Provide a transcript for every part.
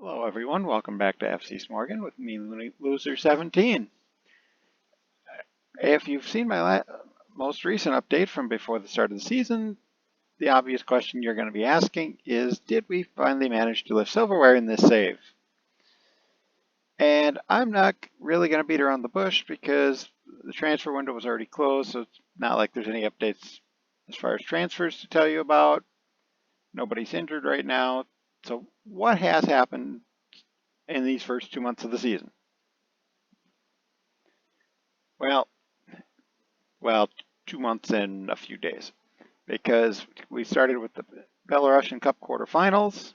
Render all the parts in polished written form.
Hello everyone, welcome back to FC Smorgon with me, Loser 17. If you've seen my most recent update from before the start of the season, the obvious question you're going to be asking is, did we finally manage to lift Silverware in this save? And I'm not really going to beat around the bush because the transfer window was already closed, so it's not like there's any updates as far as transfers to tell you about. Nobody's injured right now. So what has happened in these first 2 months of the season? Well, 2 months and a few days, because we started with the Belarusian Cup quarterfinals,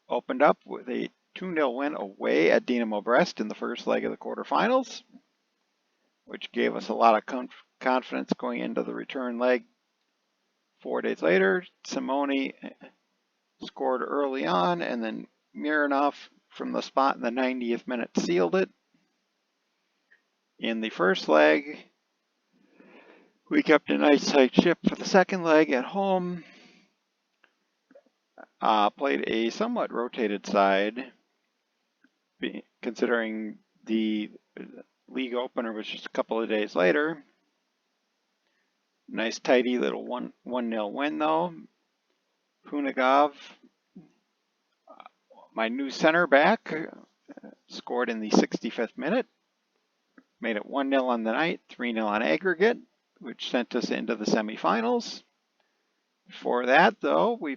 opened up with a 2-0 win away at Dinamo Brest in the first leg of the quarterfinals, which gave us a lot of confidence going into the return leg. 4 days later, Simone scored early on, and then Mironov from the spot in the 90th minute sealed it. In the first leg, we kept a nice tight ship for the second leg at home. Played a somewhat rotated side, considering the league opener was just a couple of days later. Nice tidy little 1-0 win though. Punigov, my new center back, scored in the 65th minute. Made it 1-0 on the night, 3-0 on aggregate, which sent us into the semifinals. Before that, though, we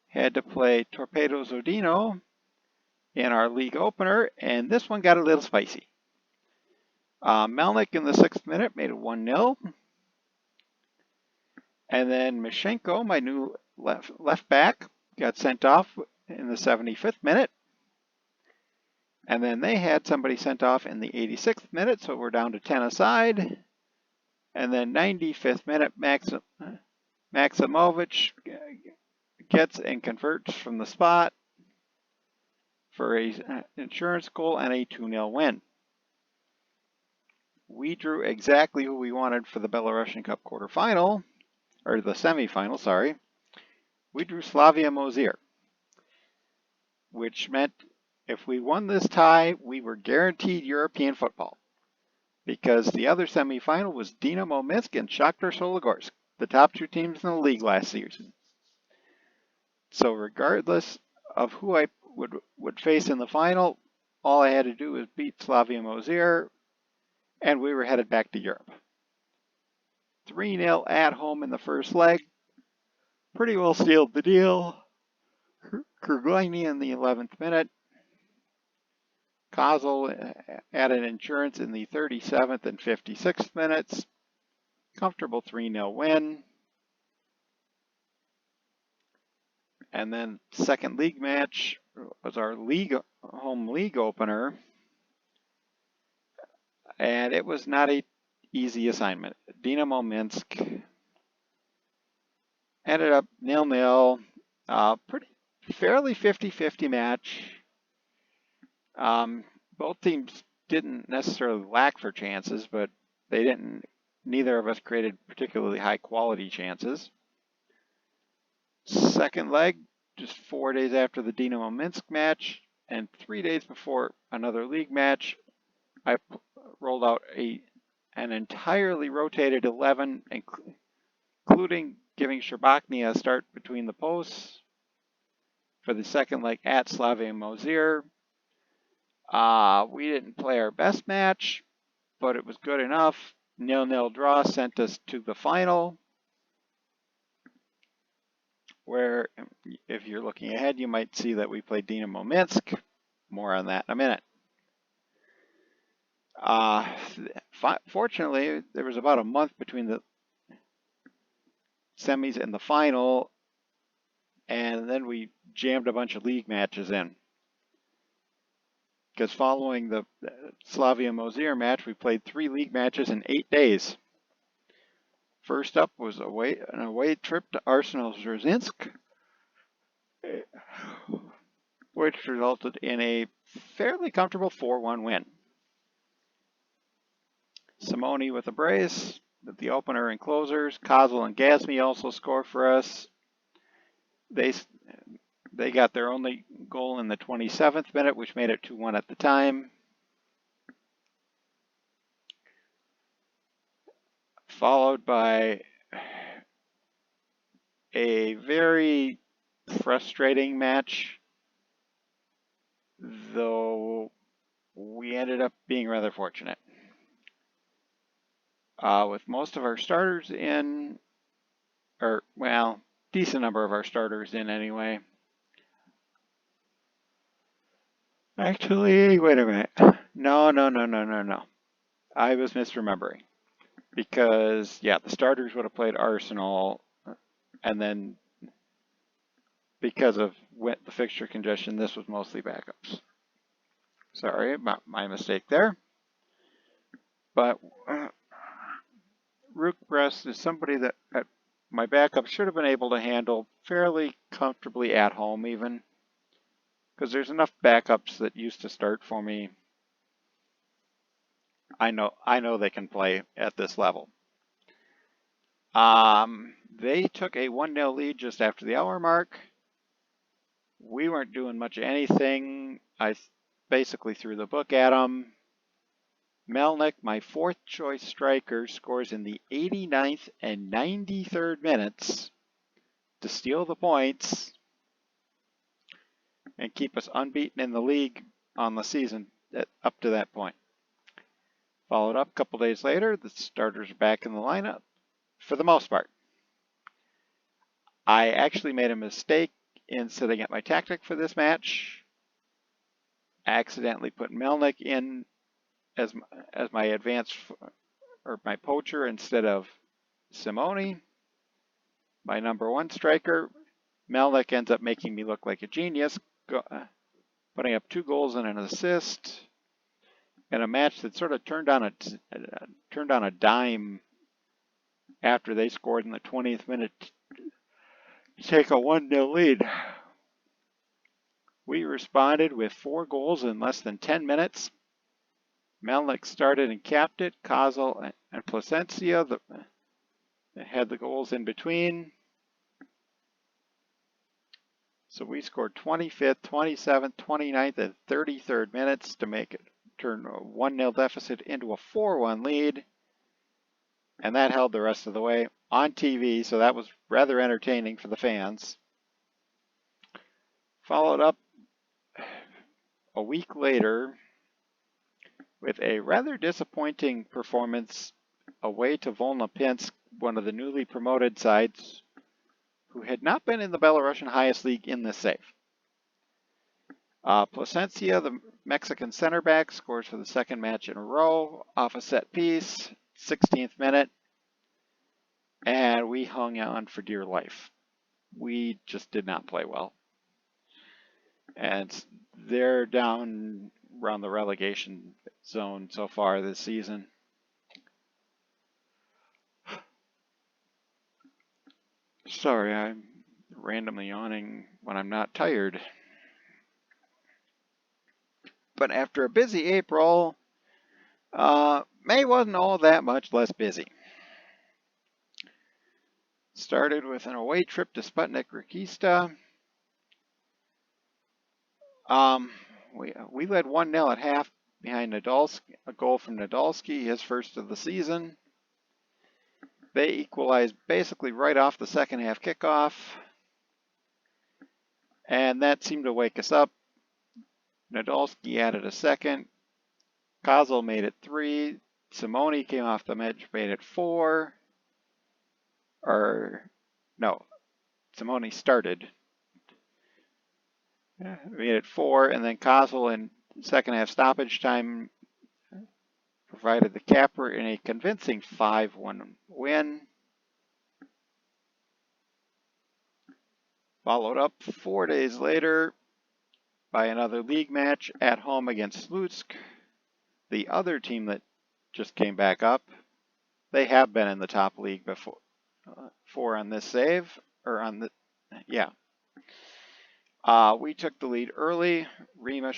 had to play Torpedo Zodino in our league opener, and this one got a little spicy. Melnik in the 6th minute made it 1-0. And then Mishenko, my new left back, got sent off in the 75th minute. And then they had somebody sent off in the 86th minute, so we're down to 10 aside. And then 95th minute, Maximovic gets and converts from the spot for an insurance goal and a 2-0 win. We drew exactly who we wanted for the Belarusian Cup quarterfinal, or the semifinal, sorry. We drew Slavia Mozir, which meant if we won this tie, we were guaranteed European football, because the other semifinal was Dinamo Minsk and Shakhtar Sologorsk, the top 2 teams in the league last season. So regardless of who I would face in the final, all I had to do was beat Slavia Mozir, and we were headed back to Europe. 3-0 at home in the first leg. Pretty well sealed the deal. Kurglini in the 11th minute. Kozol added insurance in the 37th and 56th minutes. Comfortable 3-0 win. And then second league match was our home league opener. And it was not an easy assignment. Dinamo Minsk ended up 0-0. Fairly 50-50 match. Both teams didn't necessarily lack for chances, but neither of us created particularly high quality chances. Second leg, just 4 days after the Dinamo Minsk match, and 3 days before another league match, I rolled out an entirely rotated 11, including giving Sherbakny a start between the posts for the second leg at Slavia Mozir. We didn't play our best match, but it was good enough. 0-0 draw sent us to the final, where if you're looking ahead, you might see that we played Dinamo Minsk. More on that in a minute. Fortunately, there was about a month between the semis and the final, and then we jammed a bunch of league matches in. Because following the Slavia Mozir match, we played 3 league matches in 8 days. First up was an away trip to Arsenal Zerzinsk, which resulted in a fairly comfortable 4-1 win. Simone with a brace, with the opener and closers. Kozol and Gazmi also score for us. They got their only goal in the 27th minute, which made it 2-1 at the time. Followed by a very frustrating match, though we ended up being rather fortunate. With most of our starters in, or well, decent number of our starters in anyway. Actually, wait a minute. No. I was misremembering. Because, yeah, the starters would have played Arsenal, and then because of the fixture congestion, this was mostly backups. Sorry about my mistake there. But Rook Brest is somebody that my backup should have been able to handle fairly comfortably at home even. Because there's enough backups that used to start for me. I know they can play at this level. They took a 1-0 lead just after the hour mark. We weren't doing much of anything. I basically threw the book at them. Melnick, my fourth choice striker, scores in the 89th and 93rd minutes to steal the points and keep us unbeaten in the league on the season up to that point. Followed up a couple days later, the starters are back in the lineup for the most part. I actually made a mistake in setting up my tactic for this match. I accidentally put Melnick in as my advanced or my poacher instead of Simone, my number one striker. Melnick ends up making me look like a genius, putting up 2 goals and an assist in a match that sort of turned on a dime after they scored in the 20th minute to take a 1-0 lead. We responded with 4 goals in less than 10 minutes. Melnick started and capped it. Kozol and Plasencia had the goals in between. So we scored 25th, 27th, 29th, and 33rd minutes to make it turn a 1-0 deficit into a 4-1 lead. And that held the rest of the way on TV, so that was rather entertaining for the fans. Followed up a week later with a rather disappointing performance away to Volnopinsk, one of the newly promoted sides who had not been in the Belarusian highest league in this save. Plasencia, the Mexican center back, scores for the second match in a row off a set piece, 16th minute, and we hung on for dear life. We just did not play well. And they're down around the relegation zone so far this season. Sorry, I'm randomly yawning when I'm not tired. But after a busy April, May wasn't all that much less busy. Started with an away trip to Sputnik Rakista. We led 1-0 at half behind Nadolski, a goal from Nadolski, his first of the season. They equalized basically right off the second half kickoff. And that seemed to wake us up. Nadolski added a second. Kozol made it 3. Simone came off the bench, made it 4. Simone started. Made it 4, and then Kozol in second half stoppage time provided the capper in a convincing 5-1 win. Followed up 4 days later by another league match at home against Slutsk, the other team that just came back up. They have been in the top league before on this save, or on the, yeah. We took the lead early. Remus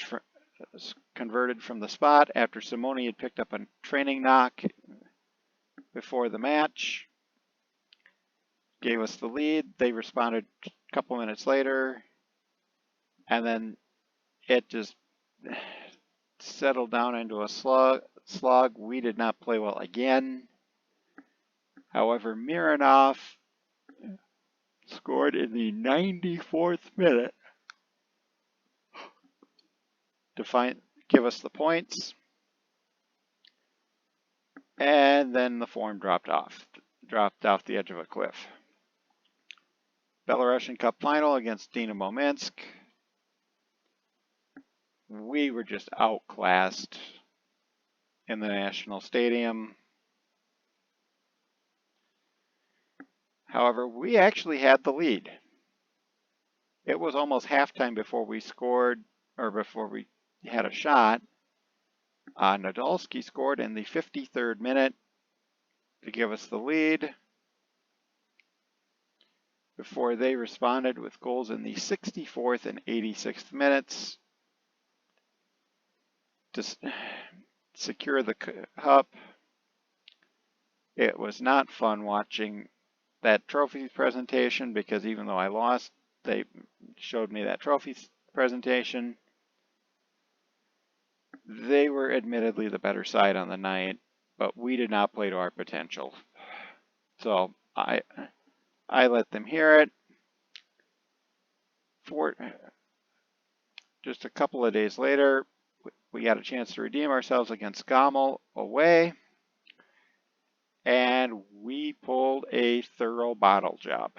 converted from the spot after Simone had picked up a training knock before the match. Gave us the lead. They responded a couple minutes later. and then it just settled down into a slug. We did not play well again. However, Mironov scored in the 94th minute to give us the points, and then the form dropped off the edge of a cliff. Belarusian Cup final against Dynamo Minsk. We were just outclassed in the national stadium. However, we actually had the lead. It was almost halftime before we scored, or before we had a shot. Nadolski scored in the 53rd minute to give us the lead, before they responded with goals in the 64th and 86th minutes to secure the cup. It was not fun watching that trophy presentation, because even though I lost, they showed me that trophy presentation. They were admittedly the better side on the night, but we did not play to our potential. So I let them hear it. Just a couple of days later, we got a chance to redeem ourselves against Gomel away, and we pulled a thorough bottle job.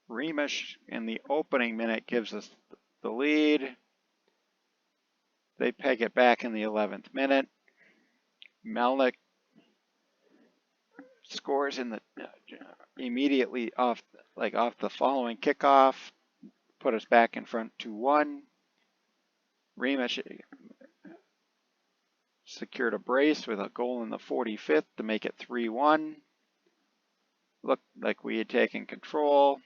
Remish in the opening minute gives us the lead. They peg it back in the 11th minute. Melnick scores in the immediately off the following kickoff, put us back in front 2-1. Remish secured a brace with a goal in the 45th to make it 3-1. Looked like we had taken control.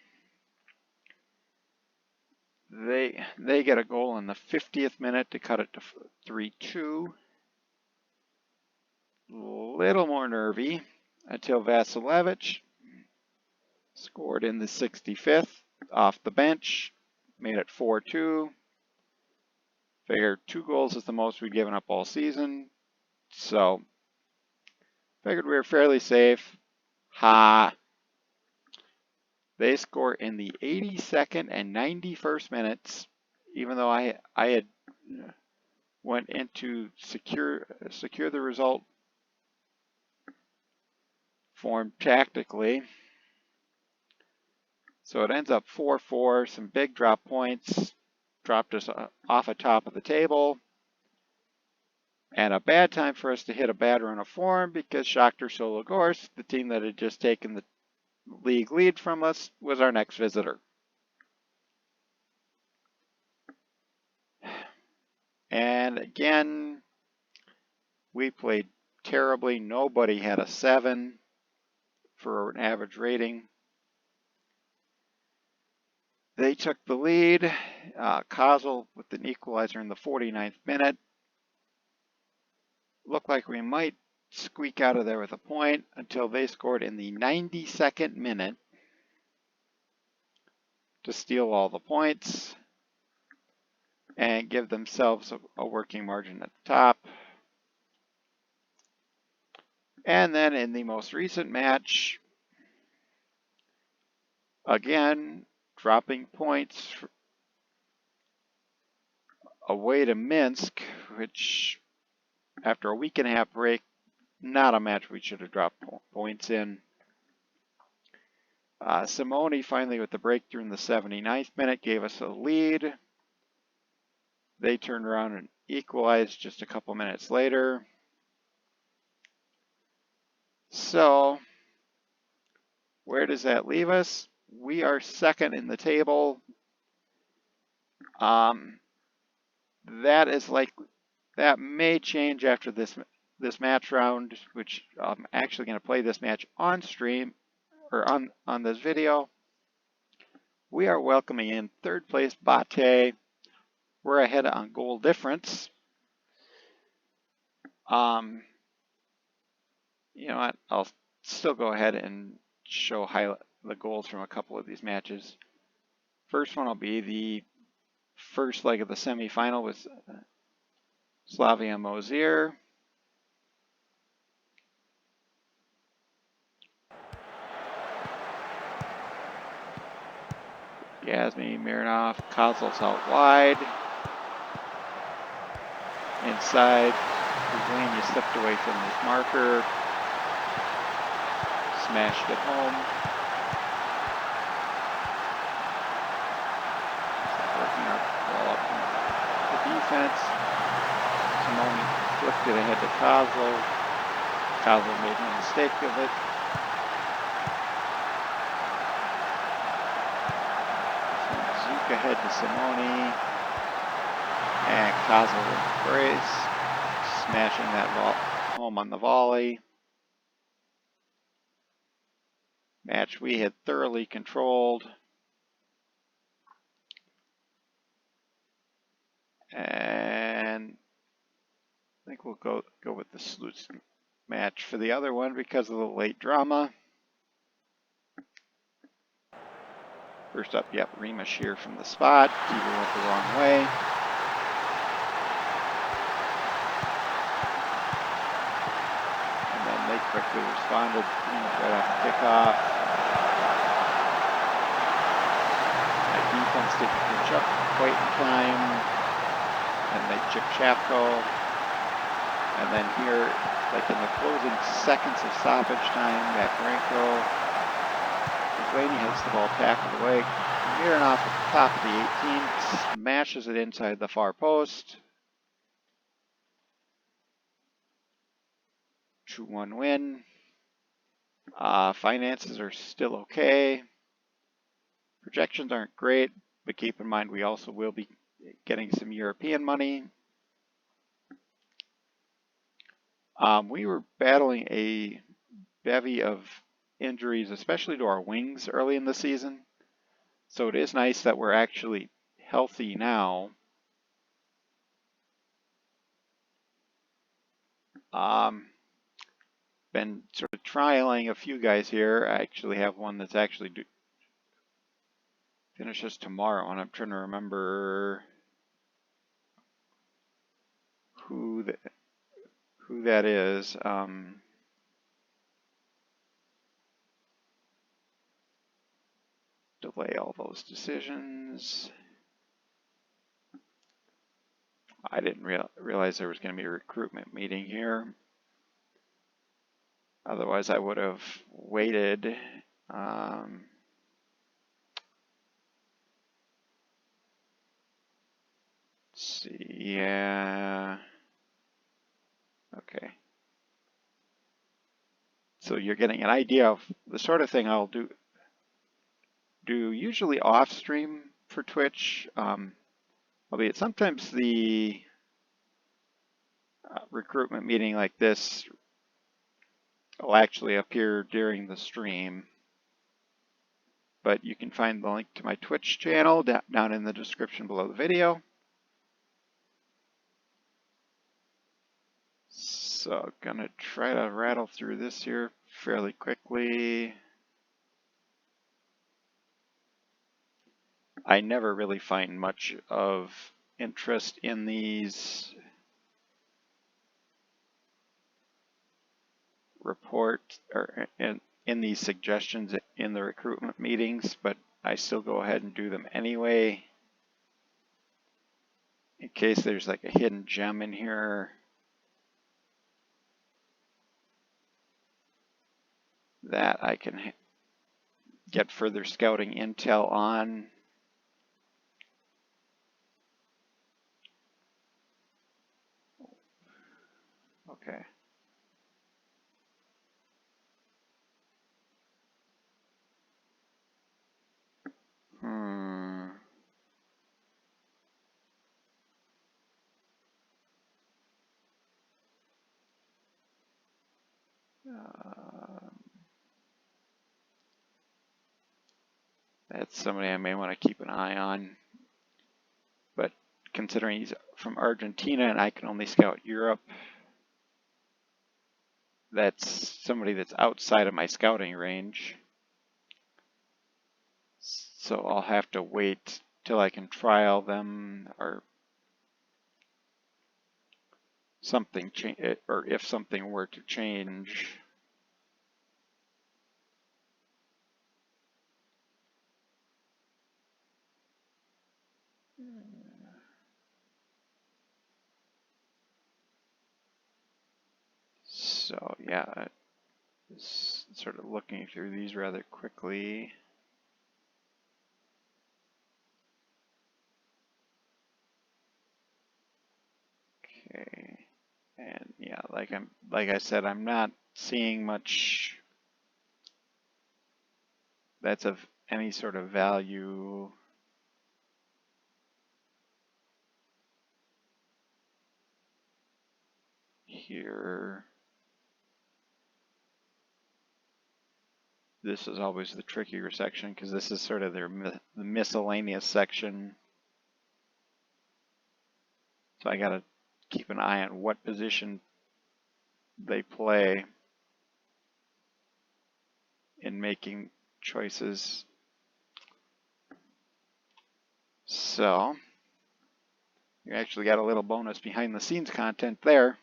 They get a goal in the 50th minute to cut it to 3-2. Little more nervy until Vasilevich scored in the 65th off the bench, made it 4-2. Figured 2 goals is the most we'd given up all season, so figured we were fairly safe. They score in the 82nd and 91st minutes, even though I had went in to secure the result form tactically. So it ends up 4-4, some big drop points, dropped us off the top of the table, and a bad time for us to hit a bad run of form, because Shakhtar Sologorsk, the team that had just taken the league lead from us, was our next visitor. And again, we played terribly. Nobody had a 7 for an average rating. They took the lead. Kozul with an equalizer in the 49th minute. Looked like we might squeak out of there with a point until they scored in the 92nd minute to steal all the points and give themselves a working margin at the top. And then in the most recent match, again, dropping points away to Minsk, which after a week and a half break, not a match we should have dropped points in. Simone finally with the breakthrough in the 79th minute gave us a lead. They turned around and equalized just a couple minutes later. So where does that leave us? We are second in the table. That may change after this match round, which I'm actually going to play this match on stream, or on this video. We are welcoming in third place BATE. We're ahead on goal difference. You know what? I'll still go ahead and show the goals from a couple of these matches. First one will be the first leg of the semifinal with Slavia Mozir. Yasmi Mironov, Kozlov's out wide. Inside, Lithuania stepped away from his marker. Smashed it home. Working our ball up in the defense. Simone flipped it ahead to Kozlov. Kozlov made no mistake of it. Zook ahead to Simone. And Kozlov with the brace. Smashing that ball home on the volley. Match we had thoroughly controlled. And I think we'll go with the Slutsk match for the other one because of the late drama. First up, yep, Rima shear from the spot. Keeper went the wrong way. And then they quickly responded right off the kickoff. That defense didn't catch up quite in time. And they chip Chapko. And then here, like in the closing seconds of stoppage time, Makarenko, Lithuania has the ball tackled away. Mironov at the top of the 18, smashes it inside the far post. 2-1 win. Finances are still okay. Projections aren't great, but keep in mind we also will be getting some European money. We were battling a bevy of injuries, especially to our wings early in the season. So it is nice that we're actually healthy now. Been sort of trialing a few guys here. I actually have one that's actually finishes tomorrow, and I'm trying to remember who that is. Delay all those decisions. I didn't realize there was going to be a recruitment meeting here. Otherwise, I would have waited. Let's see, yeah. Okay. So you're getting an idea of the sort of thing I'll do usually off stream for Twitch. Albeit sometimes the recruitment meeting like this will actually appear during the stream. But you can find the link to my Twitch channel down in the description below the video. So gonna try to rattle through this here fairly quickly. I never really find much of interest in these reports or in these suggestions in the recruitment meetings, but I still go ahead and do them anyway in case there's like a hidden gem in here that I can get further scouting intel on. Okay. That's somebody I may want to keep an eye on. But considering he's from Argentina and I can only scout Europe, that's somebody that's outside of my scouting range. So I'll have to wait till I can trial them or something change, or if something were to change. So yeah, just sort of looking through these rather quickly. Okay, and yeah, like I said, I'm not seeing much that's of any sort of value. Here, this is always the trickier section because this is sort of their the miscellaneous section. So I gotta keep an eye on what position they play in making choices. So you actually got a little bonus behind the scenes content there.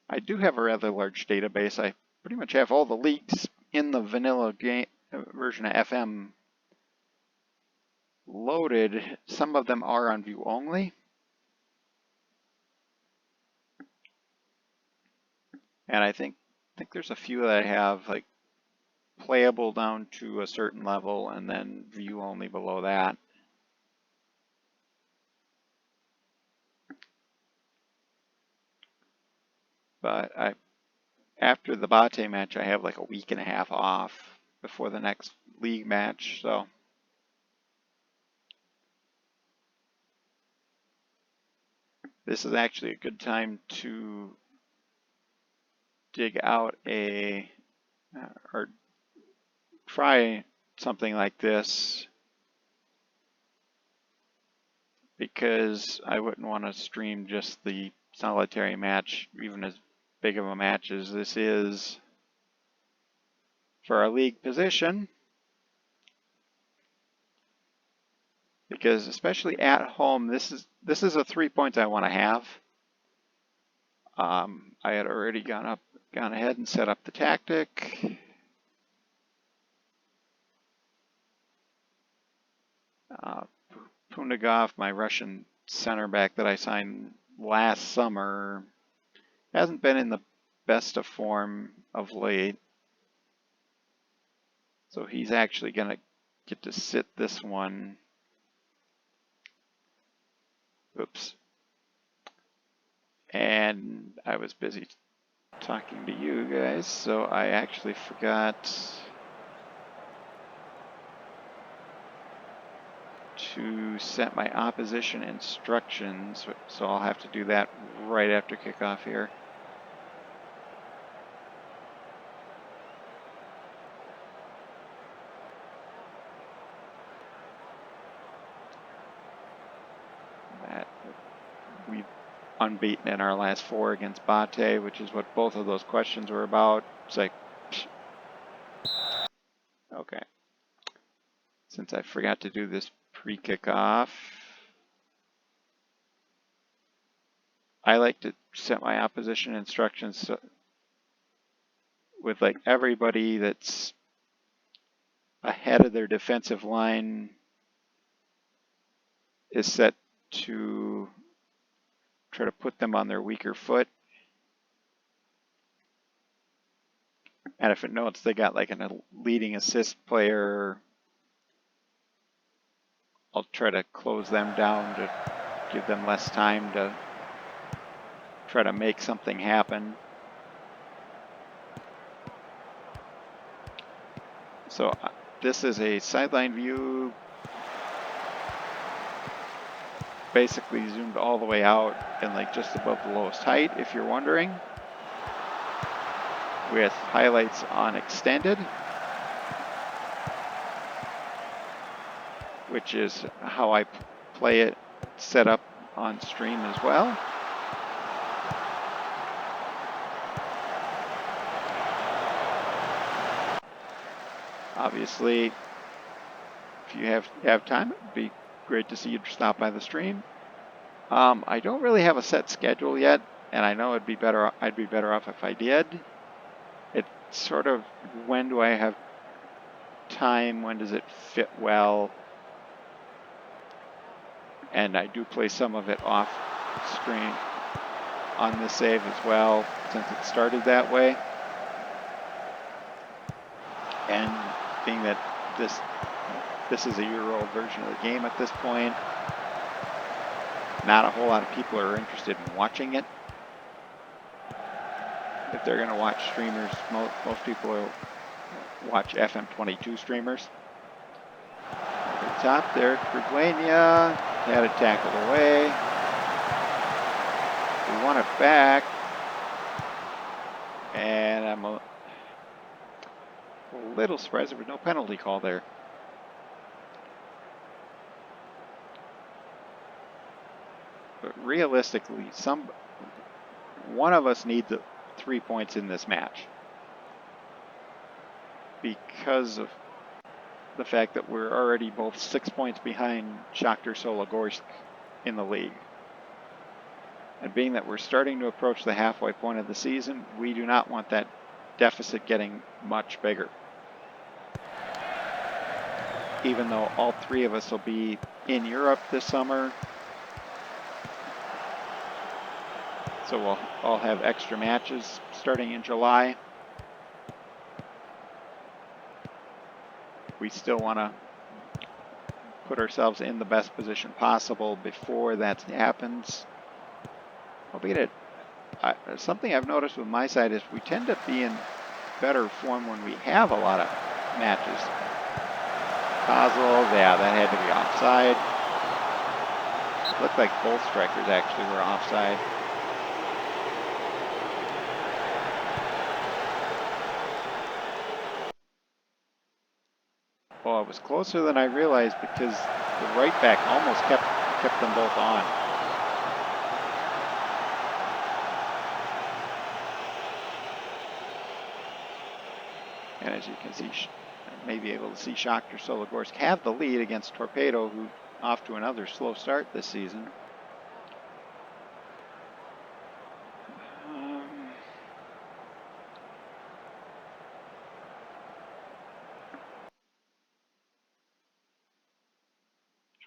I do have a rather large database. I pretty much have all the leagues in the vanilla game version of FM loaded. Some of them are on view only. And I think there's a few that I have like playable down to a certain level and then view only below that. But after the BATE match, I have like a week and a half off before the next league match. So this is actually a good time to dig out or try something like this, because I wouldn't want to stream just the solitary match, even as big of a match as this is for a league position, because especially at home, this is a 3 points I want to have. I had already gone ahead and set up the tactic. Pundigov, my Russian center back that I signed last summer, hasn't been in the best of form of late. So he's actually going to get to sit this one. Oops. And I was busy talking to you guys, so I actually forgot to set my opposition instructions, so I'll have to do that right after kickoff here. We've unbeaten in our last 4 against BATE, which is what both of those questions were about. It's like, okay. Since I forgot to do this pre-kickoff, I like to set my opposition instructions with like everybody that's ahead of their defensive line is set to try to put them on their weaker foot. And if it notes they got like a leading assist player, I'll try to close them down to give them less time to try to make something happen. So this is a sideline view, basically zoomed all the way out and like just above the lowest height, if you're wondering, with highlights on extended, which is how I play it set up on stream as well. Obviously, if you have time, it would be great to see you stop by the stream. I don't really have a set schedule yet, and I know I'd be better off if I did. It's sort of, when do I have time? When does it fit well? And I do play some of it off screen on the save as well, since it started that way. And being that this is a year-old version of the game at this point, not a whole lot of people are interested in watching it. If they're going to watch streamers, most people will watch FM22 streamers. At the top there, Krugwania had it tackled away. We won it back. And I'm a little surprised there was no penalty call there. But realistically, one of us needs 3 points in this match, because of the fact that we're already both 6 points behind Shakhtar Sologorsk in the league. And being that we're starting to approach the halfway point of the season, we do not want that deficit getting much bigger. Even though all 3 of us will be in Europe this summer, so we'll all have extra matches starting in July. We still want to put ourselves in the best position possible before that happens. Albeit something I've noticed with my side is we tend to be in better form when we have a lot of matches. Kozlov, yeah, that had to be offside. It looked like both strikers actually were offside. Well, it was closer than I realized because the right back almost kept them both on. And as you can see, may be able to see Shakhtar Sologorsk have the lead against Torpedo, who off to another slow start this season.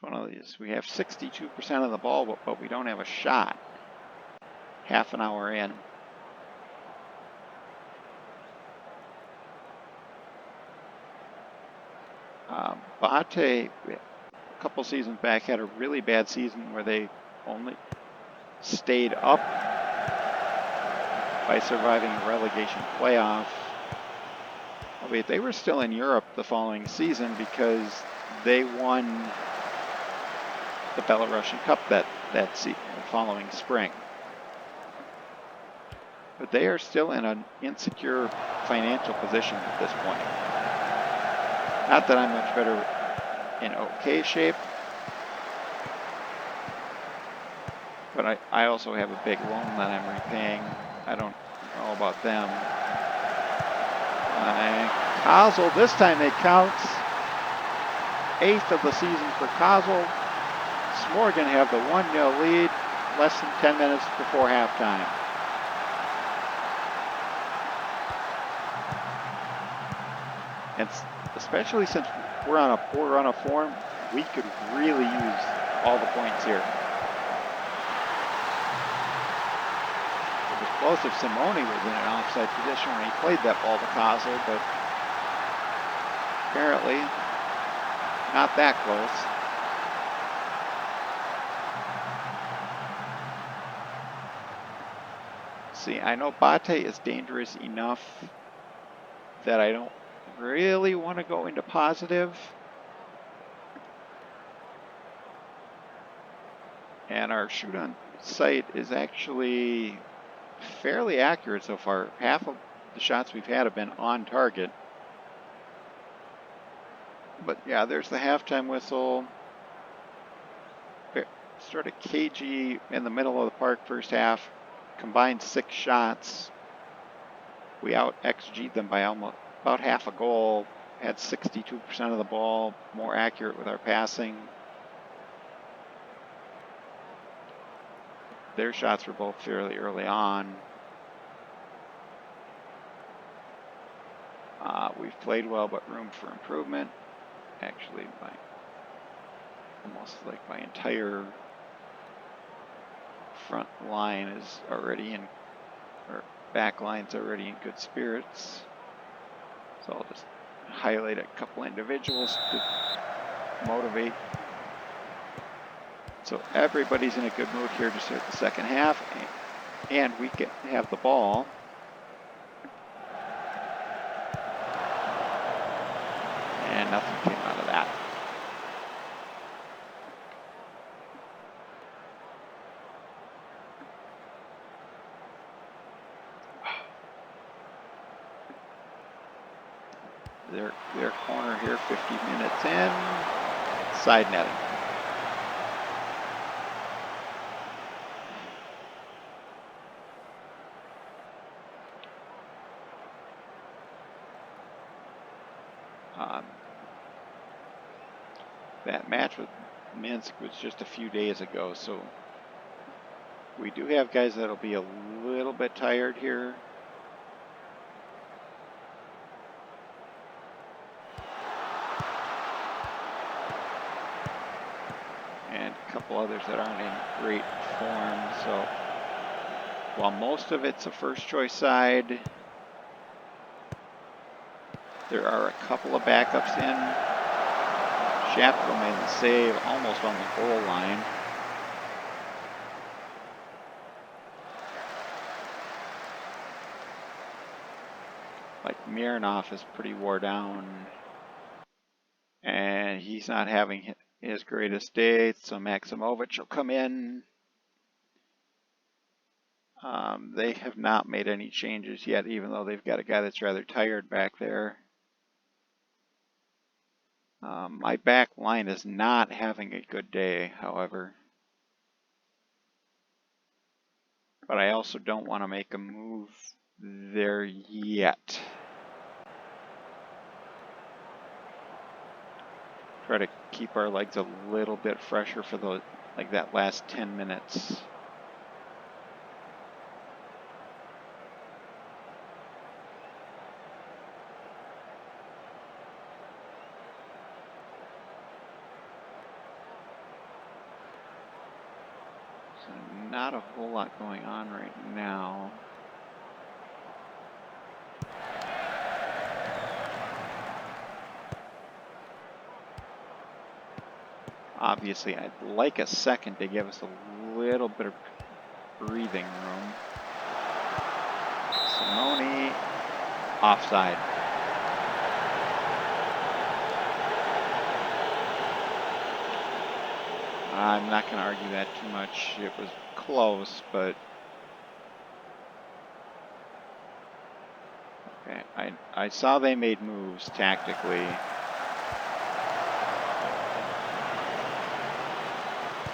One of these. We have 62% of the ball, but we don't have a shot. Half an hour in. BATE, a couple seasons back, had a really bad season where they only stayed up by surviving a relegation playoff. Albeit they were still in Europe the following season because they won the Belarusian Cup that following spring. But they are still in an insecure financial position at this point. Not that I'm much better in okay shape, but I also have a big loan that I'm repaying. I don't know about them. And Kozl, this time it counts. 8th of the season for Kozl. Smorgon have the 1-0 lead, less than 10 minutes before halftime. And especially since we're on a poor run of form, we could really use all the points here. It was close if Simone was in an offside position when he played that ball to Kozl, but apparently not that close. See, I know BATE is dangerous enough that I don't really want to go into positive. And our shoot on sight is actually fairly accurate so far. Half of the shots we've had have been on target. But yeah, there's the halftime whistle. Sort of cagey in the middle of the park first half. Combined 6 shots. We out XG'd them by about half a goal. had 62% of the ball, more accurate with our passing. Their shots were both fairly early on. We've played well, but room for improvement. Actually, almost like my entire front line is already in, or back line's already in good spirits. So I'll just highlight a couple individuals to motivate. So everybody's in a good mood here to start the second half, and we can have the ball. And nothing came out of that. Their corner here, 50 minutes in, side netting. That match with Minsk was just a few days ago, so we do have guys that'll be a little bit tired here. And a couple others that aren't in great form. So while most of it's a first choice side, there are a couple of backups in. Shapko made the save almost on the goal line. Like Mironov is pretty wore down, and he's not having his greatest day, so Maximovich will come in. They have not made any changes yet, even though they've got a guy that's rather tired back there. My back line is not having a good day, however. But I also don't want to make a move there yet. Try to keep our legs a little bit fresher for the that last 10 minutes. So not a whole lot going on right now. Obviously, I'd like a second to give us a little bit of breathing room. Simone, offside. I'm not going to argue that too much. It was close, but okay. I saw they made moves tactically.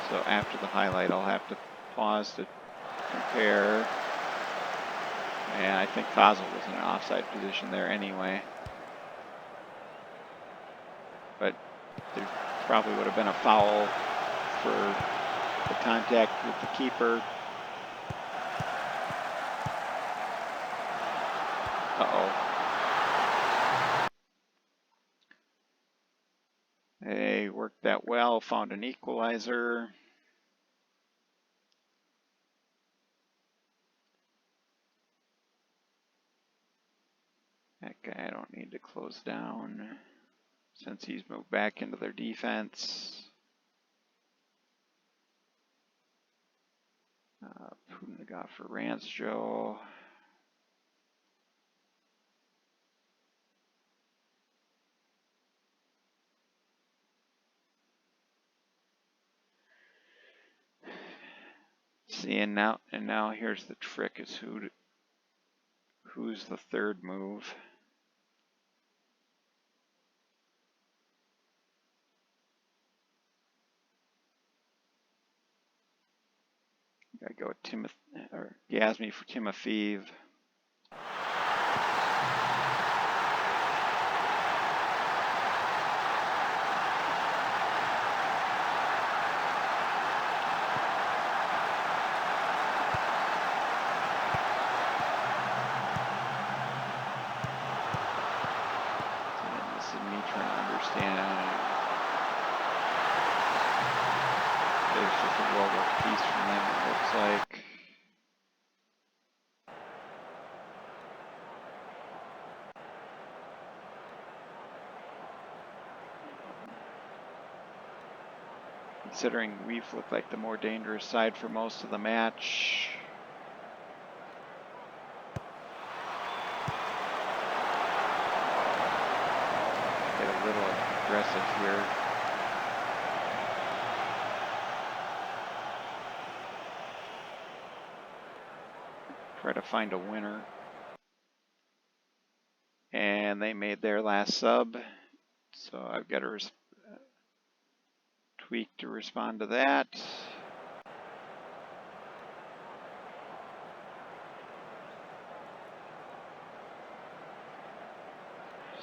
So after the highlight, I'll have to pause to compare. And I think Kozul was in an offside position there anyway. But there probably would have been a foul for the contact with the keeper. Uh-oh. They worked that well, found an equalizer. That guy I don't need to close down since he's moved back into their defense. Putin for Rancho. See, and now here's the trick: is who's the third move? Gotta go with Yasmi for Timofeev. considering we've looked like the more dangerous side for most of the match. Get a little aggressive here. Try to find a winner. And they made their last sub, so I've got to tweak to respond to that.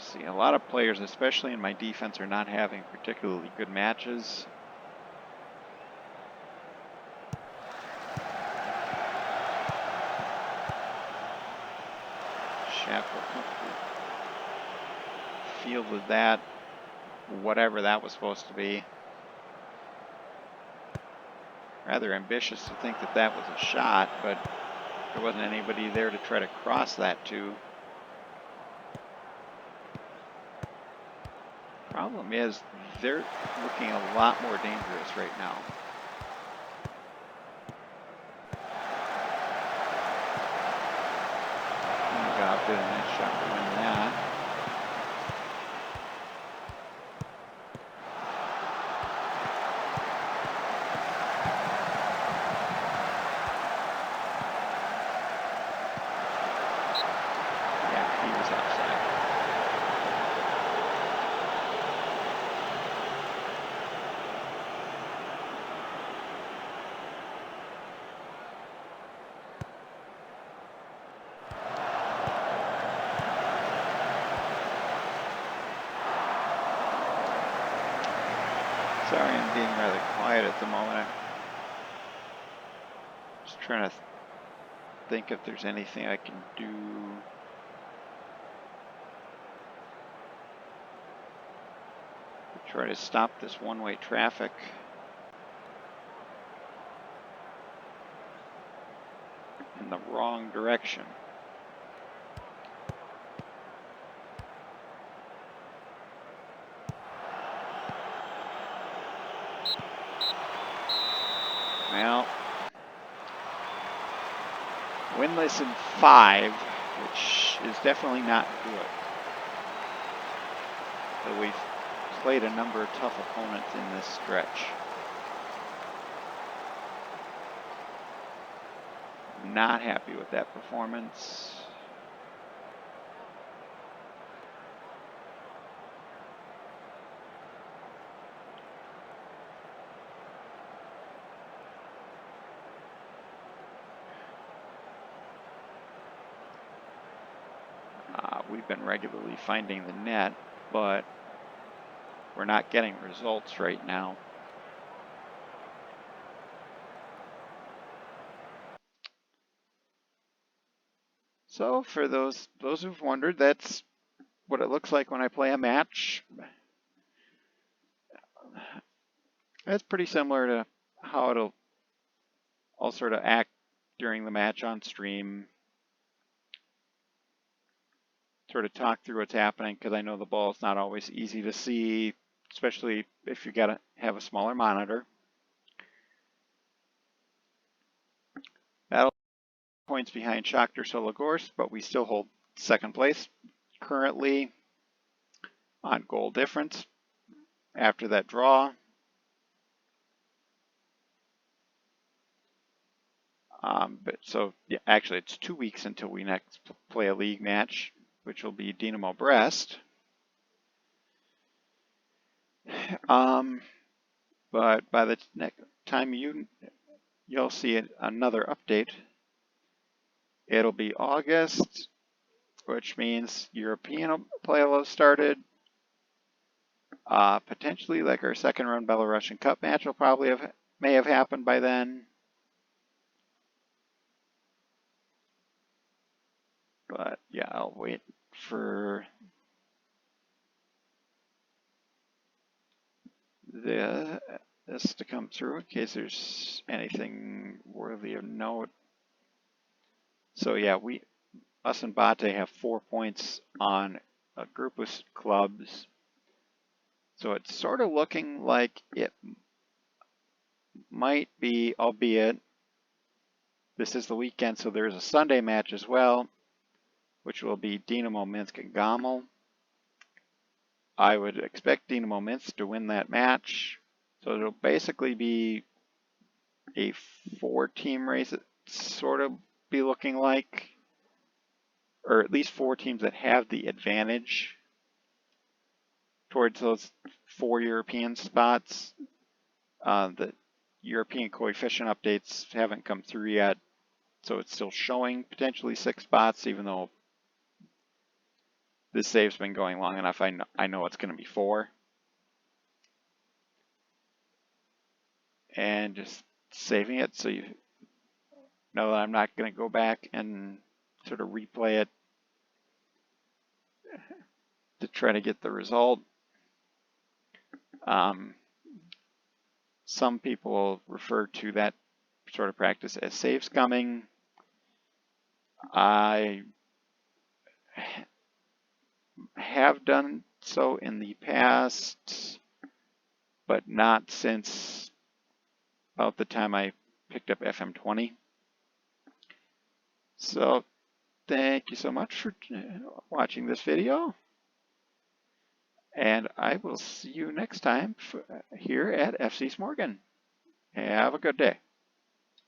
See, a lot of players, especially in my defense, are not having particularly good matches. Shapiro fielded that, whatever that was supposed to be. Rather ambitious to think that that was a shot, but there wasn't anybody there to try to cross that to. Problem is, they're looking a lot more dangerous right now. Goff did a nice shot to win that. Yeah, he was offside. Sorry, I'm being rather quiet at the moment. I'm just trying to think if there's anything I can do. Try to stop this one-way traffic. In the wrong direction. Well, winless in 5, which is definitely not good. But we've played a number of tough opponents in this stretch. Not happy with that performance. We've been regularly finding the net, but we're not getting results right now. So for those who've wondered, that's what it looks like when I play a match. It's pretty similar to how I'll sort of act during the match on stream. Sort of talk through what's happening, because I know the ball's not always easy to see, especially if you gotta have a smaller monitor. Battle points behind Shakhtar Sologorsk, but we still hold second place currently on goal difference after that draw. But so yeah, actually it's 2 weeks until we next play a league match, which will be Dynamo Brest. But by the next time you'll see another update, it'll be August, which means European play will have started. Potentially, like our second round Belarusian Cup match will probably may have happened by then. But yeah, I'll wait for this to come through in case there's anything worthy of note. So yeah, us and BATE have 4 points on a group of clubs. So it's sort of looking like might be, albeit this is the weekend, so there's a Sunday match as well, which will be Dynamo Minsk and Gomel. I would expect Dynamo Minsk to win that match. So it'll basically be a 4-team race, it sort of be looking like, or at least 4 teams that have the advantage towards those 4 European spots. The European coefficient updates haven't come through yet, so it's still showing potentially 6 spots, even though this save's been going long enough. I know it's going to be 4. And just saving it so you know that I'm not going to go back and sort of replay it to try to get the result. Some people refer to that sort of practice as save scumming. I have done so in the past, but not since about the time I picked up FM20. So thank you so much for watching this video, and I will see you next time here at FC Smorgon. Have a good day.